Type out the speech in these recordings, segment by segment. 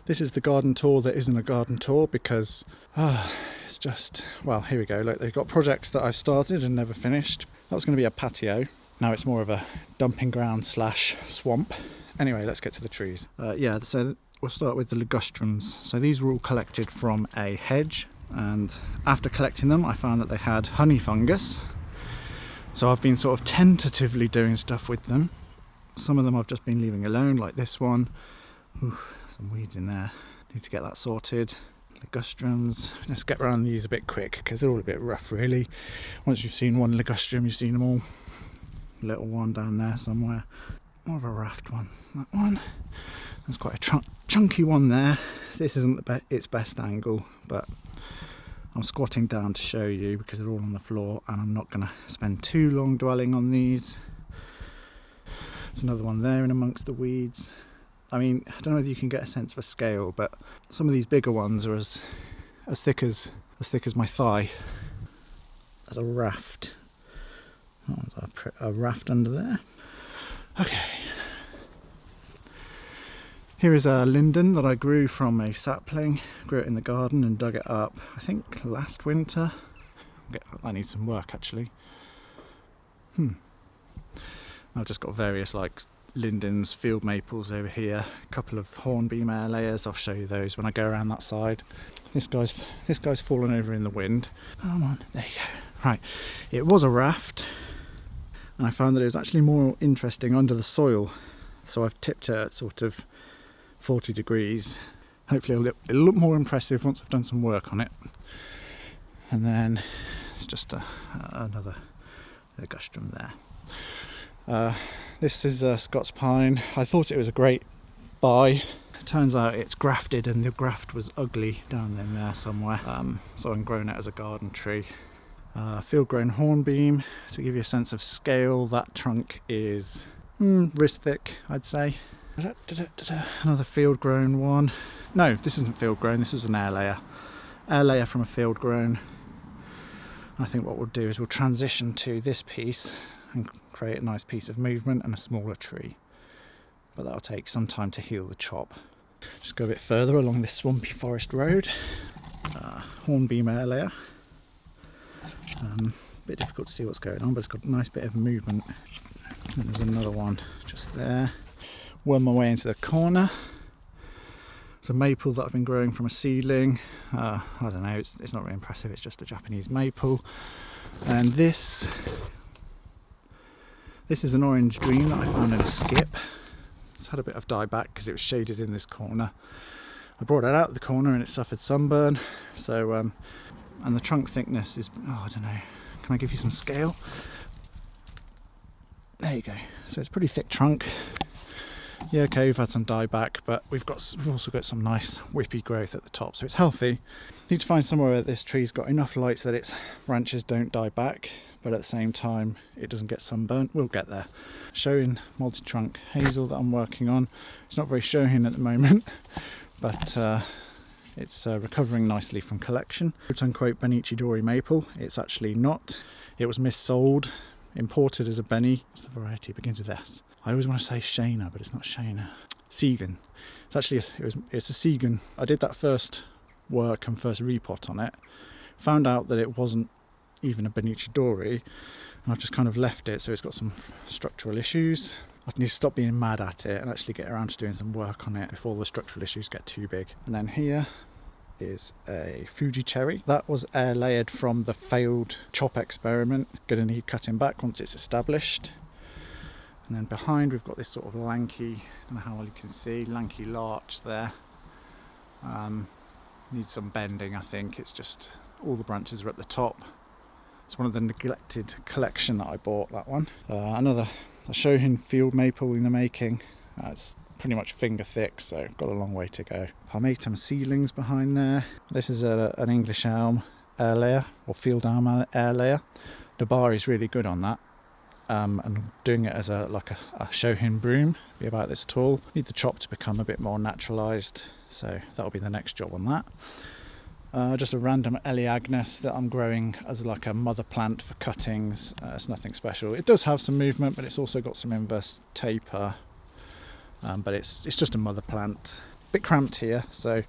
This is the garden tour that isn't a garden tour because it's just, well, here we go. Look, they've got projects that I've started and never finished. That was going to be a patio. Now it's more of a dumping ground slash swamp. Anyway, let's get to the trees. Yeah, so we'll start with the ligustrums. So these were all collected from a hedge, and after collecting them I found that they had honey fungus. So I've been sort of tentatively doing stuff with them. Some of them I've just been leaving alone, like this one. Ooh, some weeds in there. Need to get that sorted. Ligustrums. Let's get around these a bit quick because they're all a bit rough really. Once you've seen one ligustrum, you've seen them all. Little one down there somewhere. More of a raft one. That one. There's quite a chunky one there. This isn't its best angle, but I'm squatting down to show you because they're all on the floor and I'm not going to spend too long dwelling on these. There's another one there in amongst the weeds. I mean, I don't know whether you can get a sense of a scale, but some of these bigger ones are as thick as my thigh. There's a raft. Oh, there's a raft under there. Okay. Here is a linden that I grew from a sapling. Grew it in the garden and dug it up, I think last winter. I need some work actually. I've just got various like lindens, field maples over here, a couple of hornbeam air layers. I'll show you those when I go around that side. This guy's fallen over in the wind. Come on, there you go. Right, it was a raft, and I found that it was actually more interesting under the soil. So I've tipped it at sort of 40 degrees. Hopefully it'll look more impressive once I've done some work on it. And then it's just another ligustrum there. This is Scots pine. I thought it was a great buy. Turns out it's grafted and the graft was ugly down in there somewhere. So I've grown it as a garden tree. Field grown hornbeam. To give you a sense of scale, that trunk is wrist thick, I'd say. Another field grown one. No, this isn't field grown, this was an air layer. Air layer from a field grown. I think what we'll do is we'll transition to this piece and create a nice piece of movement and a smaller tree. But that'll take some time to heal the chop. Just go a bit further along this swampy forest road. Hornbeam air layer. Bit difficult to see what's going on, but it's got a nice bit of movement. And there's another one just there. Worm my way into the corner. It's a maple that I've been growing from a seedling. I don't know, it's not really impressive, it's just a Japanese maple. And this is an orange dream that I found in a skip. It's had a bit of dieback because it was shaded in this corner. I brought it out of the corner and it suffered sunburn. So, and the trunk thickness is, I don't know, can I give you some scale? There you go. So it's a pretty thick trunk. Yeah, okay, we've had some dieback, but we've also got some nice whippy growth at the top, so it's healthy. Need to find somewhere where this tree's got enough light so that its branches don't die back, but at the same time it doesn't get sunburnt. We'll get there. Shohin multi-trunk hazel that I'm working on. It's not very Shohin at the moment, but it's recovering nicely from collection. Quote unquote Benichidori maple. It's actually not. It was missold, imported as a Beni. What's the variety? It begins with S. I always want to say Shana, but it's not Shana. Segan. It's actually it's a Segan. I did that first work and first repot on it. Found out that it wasn't even a Benichidori, and I've just kind of left it, so it's got some structural issues. I need to stop being mad at it and actually get around to doing some work on it before the structural issues get too big. And then here is a Fuji cherry. That was air layered from the failed chop experiment. Gonna need cutting back once it's established. And then behind we've got this sort of lanky, I don't know how well you can see, lanky larch there. Needs some bending, I think. It's just all the branches are at the top. It's one of the neglected collection that I bought, that one. Another a Shohin field maple in the making. It's pretty much finger thick, so got a long way to go. Palmatum seedlings behind there. This is an English elm air layer, or field elm air layer. The bar is really good on that. And doing it as a Shohin broom, be about this tall. Need the chop to become a bit more naturalised, so that'll be the next job on that. Just a random Eleagnus that I'm growing as like a mother plant for cuttings. It's nothing special. It does have some movement, but it's also got some inverse taper. But it's just a mother plant. bit cramped here, so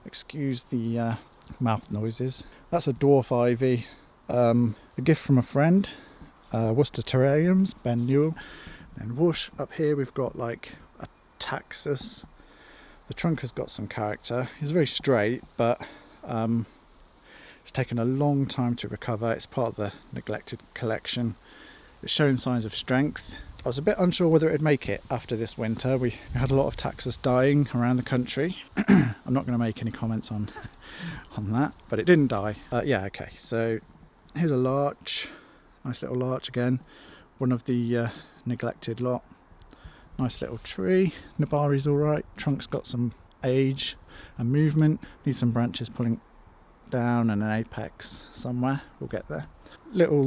excuse the mouth noises. That's a dwarf ivy, a gift from a friend, Worcester Terrariums, Ben Newell. Then whoosh, up here we've got like a taxus. The trunk has got some character. It's very straight, but it's taken a long time to recover. It's part of the neglected collection. It's showing signs of strength. I was a bit unsure whether it'd make it after this winter. We had a lot of taxus dying around the country. I'm not going to make any comments on that, but it didn't die. Yeah, okay, so here's a larch. Nice little larch again. One of the neglected lot. Nice little tree. Nabari's alright. Trunk's got some age and movement. Needs some branches pulling down and an apex somewhere. We'll get there. Little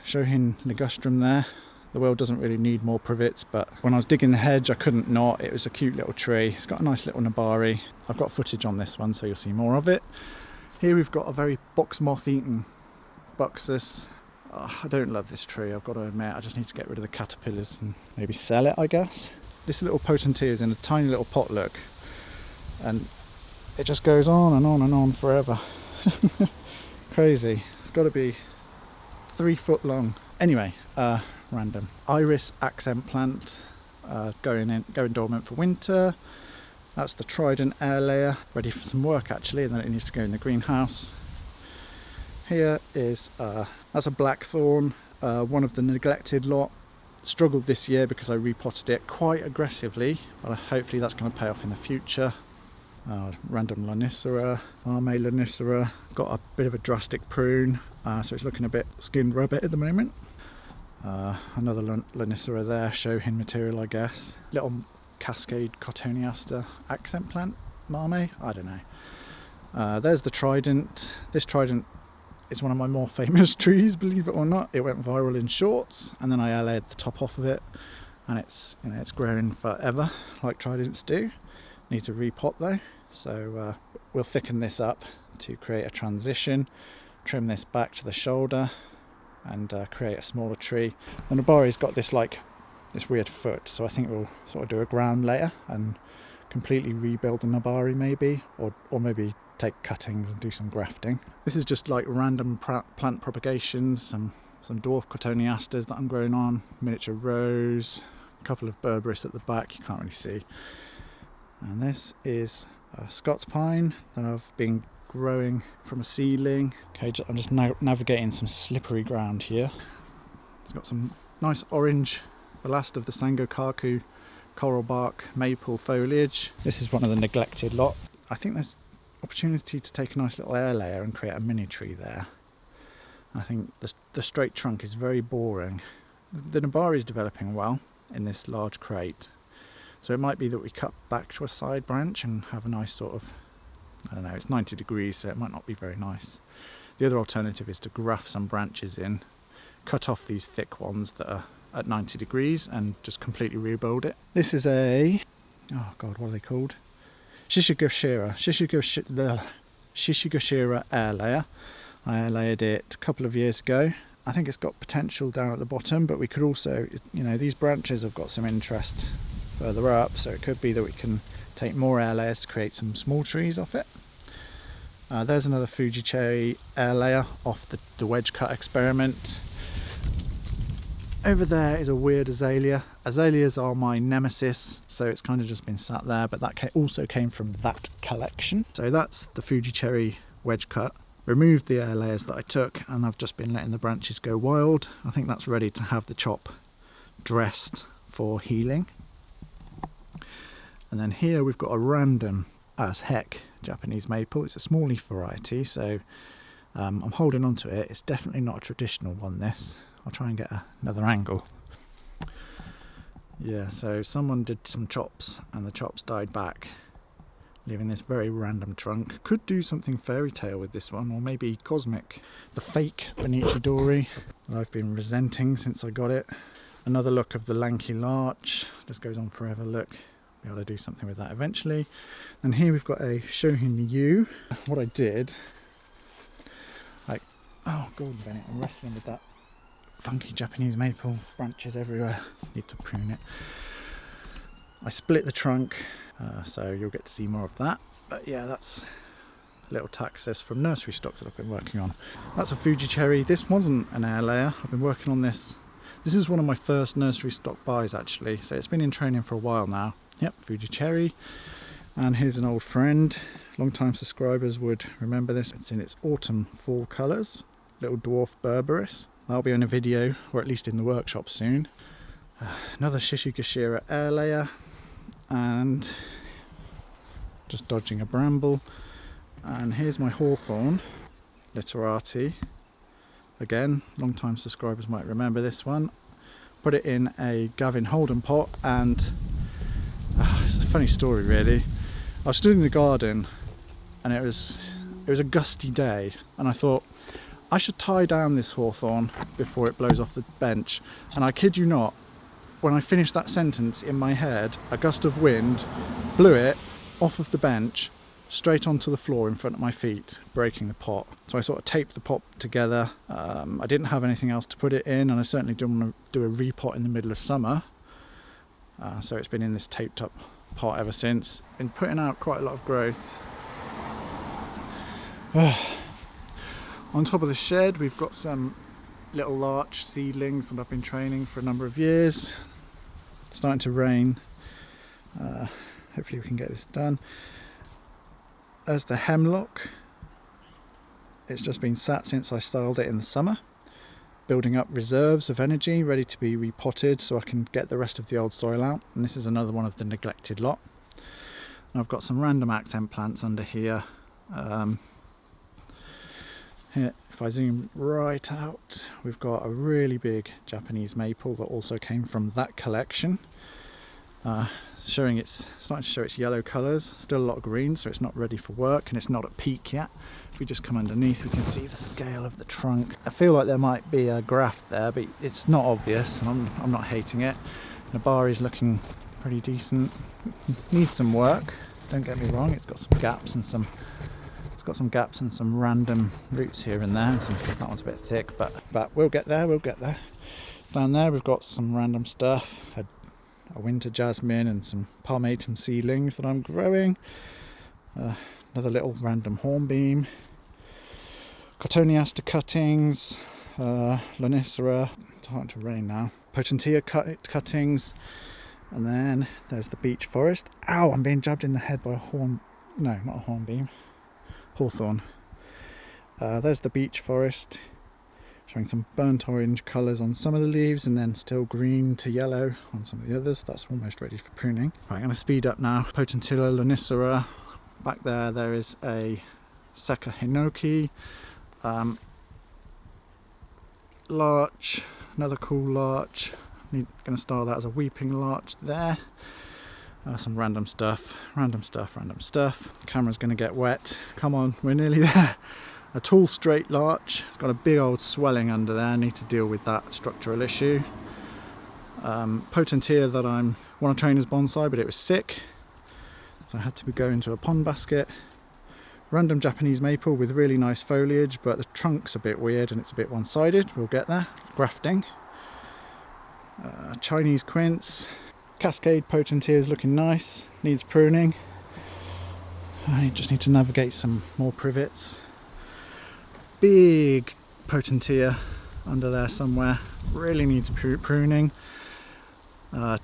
Shohin ligustrum there. The world doesn't really need more privets, but when I was digging the hedge I couldn't not. It was a cute little tree. It's got a nice little nabari. I've got footage on this one so you'll see more of it. Here we've got a very box moth eaten buxus. I don't love this tree, I've got to admit. I just need to get rid of the caterpillars and maybe sell it, I guess. This little potentee is in a tiny little pot, look, and it just goes on and on and on forever. Crazy. It's got to be 3 foot long. Anyway, random. Iris accent plant, going dormant for winter. That's the trident air layer, ready for some work actually, and then it needs to go in the greenhouse. Here is that's a blackthorn, one of the neglected lot. Struggled this year because I repotted it quite aggressively, but hopefully that's going to pay off in the future. Random Lonicera, Arme Lonicera, got a bit of a drastic prune, so it's looking a bit skinned rabbit at the moment. Another Lonicera there, Shohin material I guess. Little Cascade Cotoneaster accent plant, Marme, I don't know. There's the trident. This trident is one of my more famous trees, believe it or not. It went viral in shorts, and then I LA'd the top off of it, and it's growing forever like tridents do. Need to repot though, so we'll thicken this up to create a transition, trim this back to the shoulder, and create a smaller tree. The Nabari's got this weird foot, so I think we'll sort of do a ground layer and completely rebuild the Nabari maybe, or maybe take cuttings and do some grafting. This is just like random plant propagations, some dwarf cotoneasters that I'm growing on, miniature rose, a couple of berberis at the back you can't really see. And this is a Scots pine that I've been growing from a seedling. Okay, I'm just navigating some slippery ground here. It's got some nice orange, the last of the Sangokaku coral bark maple foliage. This is one of the neglected lot. I think there's opportunity to take a nice little air layer and create a mini tree there. I think the straight trunk is very boring. The Nabari is developing well in this large crate, so it might be that we cut back to a side branch and have a nice sort of, I don't know, it's 90 degrees so it might not be very nice. The other alternative is to graft some branches in, cut off these thick ones that are at 90 degrees and just completely rebuild it. This is a, oh god, what are they called? Shishigashira air layer. I air layered it a couple of years ago. I think it's got potential down at the bottom, but we could also, you know, these branches have got some interest further up, so it could be that we can take more air layers to create some small trees off it. There's another Fuji cherry air layer off the wedge cut experiment. Over there is a weird azalea. Azaleas are my nemesis, so it's kind of just been sat there, but that also came from that collection. So that's the Fuji cherry wedge cut. Removed the air layers that I took, and I've just been letting the branches go wild. I think that's ready to have the chop dressed for healing. And then here we've got a random as heck Japanese maple. It's a small leaf variety, so I'm holding on to it. It's definitely not a traditional one, this. I'll try and get another angle. Yeah, so someone did some chops and the chops died back, leaving this very random trunk. Could do something fairy tale with this one, or maybe cosmic. The fake Benici Dori that I've been resenting since I got it. Another look of the lanky larch, just goes on forever, look. Be able to do something with that eventually. And here we've got a Shohin Yu. What I did, oh Gordon Bennett, I'm wrestling with that funky Japanese maple, branches everywhere, need to prune it. I split the trunk, so you'll get to see more of that. But yeah, that's little taxus from nursery stock that I've been working on. That's a Fuji cherry. This wasn't an air layer. I've been working on this. This is one of my first nursery stock buys actually, so it's been in training for a while now. Yep, Fuji cherry. And here's an old friend. Long-time subscribers would remember this. It's in its autumn fall colours. Little dwarf berberis. That'll be in a video, or at least in the workshop soon. Another Shishigashira air layer. And just dodging a bramble. And here's my hawthorn, literati. Again, long-time subscribers might remember this one. Put it in a Gavin Holden pot, and it's a funny story really. I was stood in the garden and it was a gusty day, and I thought I should tie down this hawthorn before it blows off the bench. And I kid you not, when I finished that sentence in my head, a gust of wind blew it off of the bench straight onto the floor in front of my feet, breaking the pot. So I sort of taped the pot together. I didn't have anything else to put it in, and I certainly didn't want to do a repot in the middle of summer. So it's been in this taped up pot ever since. Been putting out quite a lot of growth. On top of the shed we've got some little larch seedlings that I've been training for a number of years. It's starting to rain. Hopefully we can get this done. There's the hemlock. It's just been sat since I styled it in the summer, building up reserves of energy ready to be repotted so I can get the rest of the old soil out. And this is another one of the neglected lot. And I've got some random accent plants under here. Here, if I zoom right out, we've got a really big Japanese maple that also came from that collection. Starting to show its yellow colours. Still a lot of green, so it's not ready for work, and it's not at peak yet. If we just come underneath, we can see the scale of the trunk. I feel like there might be a graft there, but it's not obvious, and I'm not hating it. The bar is looking pretty decent. Needs some work, don't get me wrong. It's got some gaps and some random roots here and there, and that one's a bit thick, but we'll get there. Down there we've got some random stuff. A winter jasmine and some palmatum seedlings that I'm growing. Another little random hornbeam. Cotoneaster cuttings. Lonicera. It's starting to rain now. Potentia cuttings. And then there's the beech forest. Ow! I'm being jabbed in the head by a no, not a hornbeam. Hawthorn. There's the beech forest. Showing some burnt orange colours on some of the leaves, and then still green to yellow on some of the others. That's almost ready for pruning. Right, I'm going to speed up now. Potentilla lonicera. Back there is a Seka hinoki. Larch, another cool larch. Going to style that as a weeping larch there. Some random stuff. Camera's going to get wet. Come on, we're nearly there. A tall straight larch. It's got a big old swelling under there. I need to deal with that structural issue. Potentia that I want to train as bonsai, but it was sick, so I had to go into a pond basket. Random Japanese maple with really nice foliage, but the trunk's a bit weird and it's a bit one-sided. We'll get there. Grafting. Chinese quince. Cascade Potentia is looking nice. Needs pruning. I just need to navigate some more privets. Big Potentia under there somewhere, really needs pruning.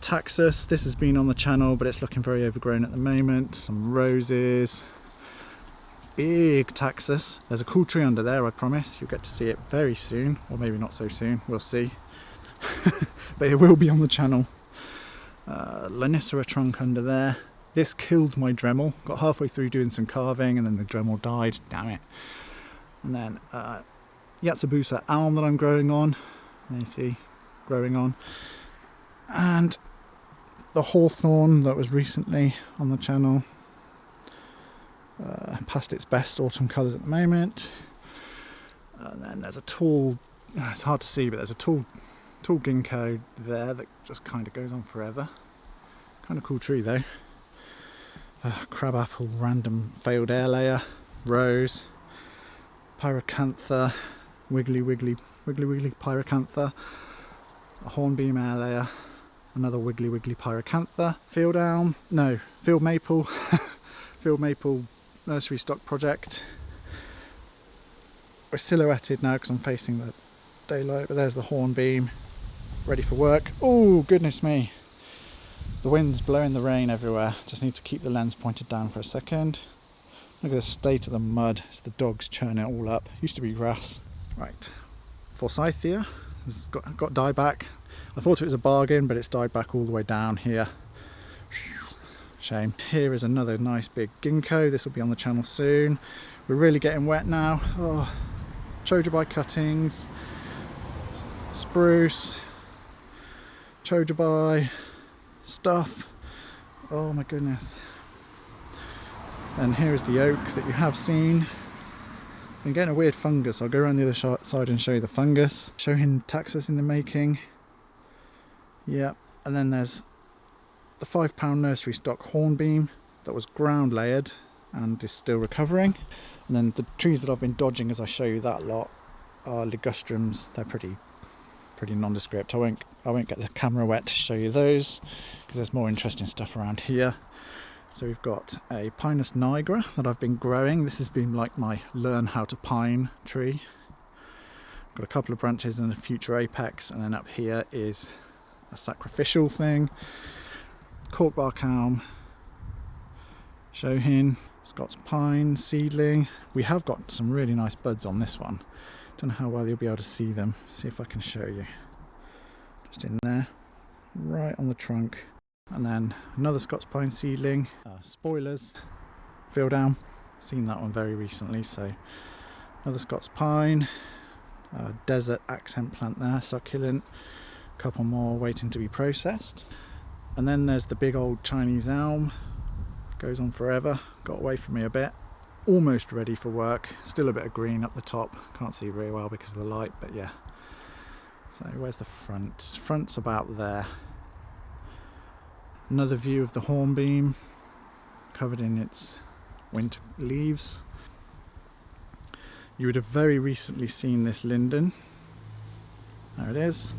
Taxus, this has been on the channel but it's looking very overgrown at the moment. Some roses, big Taxus. There's a cool tree under there, I promise. You'll get to see it very soon, or maybe not so soon, we'll see. But it will be on the channel. Lonicera trunk under there. This killed my Dremel. Got halfway through doing some carving and then the Dremel died, damn it. And then Yatsubusa elm that I'm growing on. There you see, growing on. And the hawthorn that was recently on the channel. Past its best autumn colours at the moment. And then there's a tall, it's hard to see, but there's a tall ginkgo there that just kind of goes on forever. Kind of cool tree though. Crabapple, random failed air layer, rose. Pyracantha, wiggly pyracantha, a hornbeam air layer, Another wiggly pyracantha. Field elm, no, field maple. Field maple nursery stock project. We're silhouetted now because I'm facing the daylight, but there's the hornbeam, ready for work. Oh, goodness me. The wind's blowing the rain everywhere. Just need to keep the lens pointed down for a second. Look at the state of the mud. It's the dogs churning it all up. Used to be grass. Right, Forsythia has got dieback. I thought it was a bargain, but it's died back all the way down here. Shame. Here is another nice big ginkgo. This will be on the channel soon. We're really getting wet now. Oh, chojabai cuttings, spruce, chojabai stuff. Oh my goodness. And here is the oak that you have seen. I'm getting a weird fungus. I'll go around the other side and show you the fungus. Shohin taxus in the making. Yeah, and then there's the £5 nursery stock hornbeam that was ground layered and is still recovering. And then the trees that I've been dodging as I show you that lot are ligustrums. They're pretty nondescript. I won't get the camera wet to show you those because there's more interesting stuff around here. So we've got a Pinus nigra that I've been growing. This has been like my learn how to pine tree. Got a couple of branches and a future apex, and then up here is a sacrificial thing. Corkbark elm, Shohin, Scots pine seedling. We have got some really nice buds on this one. Don't know how well you'll be able to see them. See if I can show you. Just in there, right on the trunk. And then another Scots pine seedling. Spoilers, field elm. Seen that one very recently. So another Scots pine, desert accent plant there, succulent. A couple more waiting to be processed. And then there's the big old Chinese elm. Goes on forever. Got away from me a bit. Almost ready for work. Still a bit of green up the top. Can't see very well because of the light, but yeah. So where's the front? Front's about there. Another view of the hornbeam, covered in its winter leaves. You would have very recently seen this linden. There it is.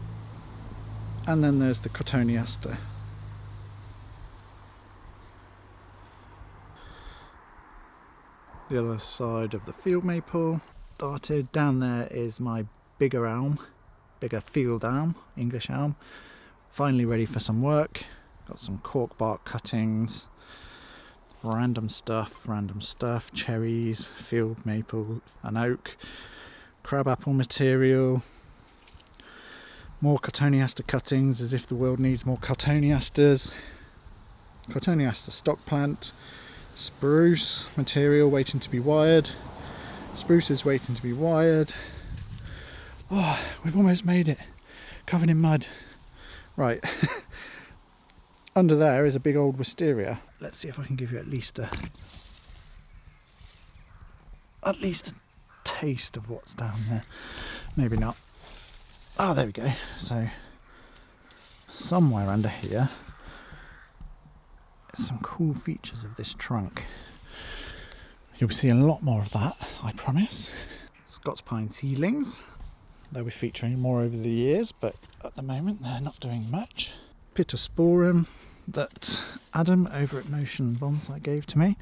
And then there's the cotoneaster. The other side of the field maple. Darted down there is my bigger elm, bigger field elm, English elm. Finally ready for some work. Got some cork bark cuttings, random stuff, cherries, field maple, an oak, crabapple material, more cotoneaster cuttings as if the world needs more cotoneasters, cotoneaster stock plant, spruce material waiting to be wired, spruce is waiting to be wired. Oh, we've almost made it, covered in mud. Right. Under there is a big old wisteria. Let's see if I can give you at least a taste of what's down there. Maybe not. Oh, there we go. So somewhere under here there's some cool features of this trunk. You'll be seeing a lot more of that, I promise. Scots pine seedlings. They'll be featuring more over the years, but at the moment they're not doing much. Pittosporum that Adam over at Motion Bonsai gave to me.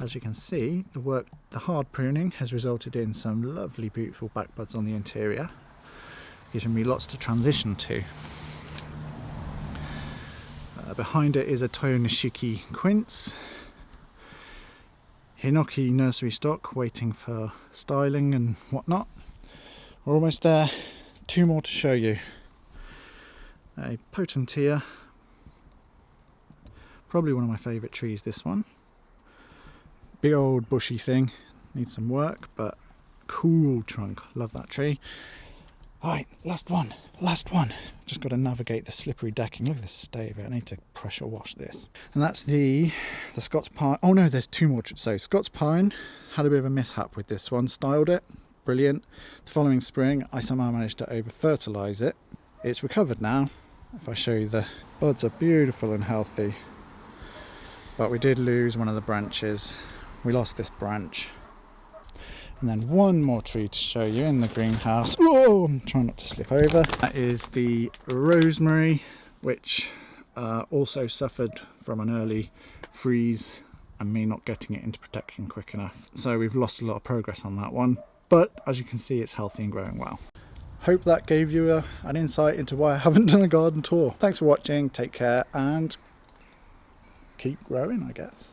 As you can see, the hard pruning has resulted in some lovely beautiful back buds on the interior, giving me lots to transition to. Behind it is a Toyo Nishiki quince, Hinoki nursery stock waiting for styling and whatnot. We're almost there. Two more to show you. A Potentia, probably one of my favourite trees, this one. Big old bushy thing, needs some work, but cool trunk, love that tree. Alright, last one. Just got to navigate the slippery decking. Look at the state of it. I need to pressure wash this. And that's the Scots pine. Oh no, there's two more. So Scots pine, had a bit of a mishap with this one, styled it, brilliant. The following spring, I somehow managed to over fertilise it. It's recovered now. If I show you, the buds are beautiful and healthy. But we did lose one of the branches. We lost this branch. And then one more tree to show you in the greenhouse. Oh, I'm trying not to slip over. That is the rosemary, which also suffered from an early freeze and me not getting it into protection quick enough. So we've lost a lot of progress on that one, but as you can see, it's healthy and growing well. Hope that gave you an insight into why I haven't done a garden tour. Thanks for watching, take care, and keep growing, I guess.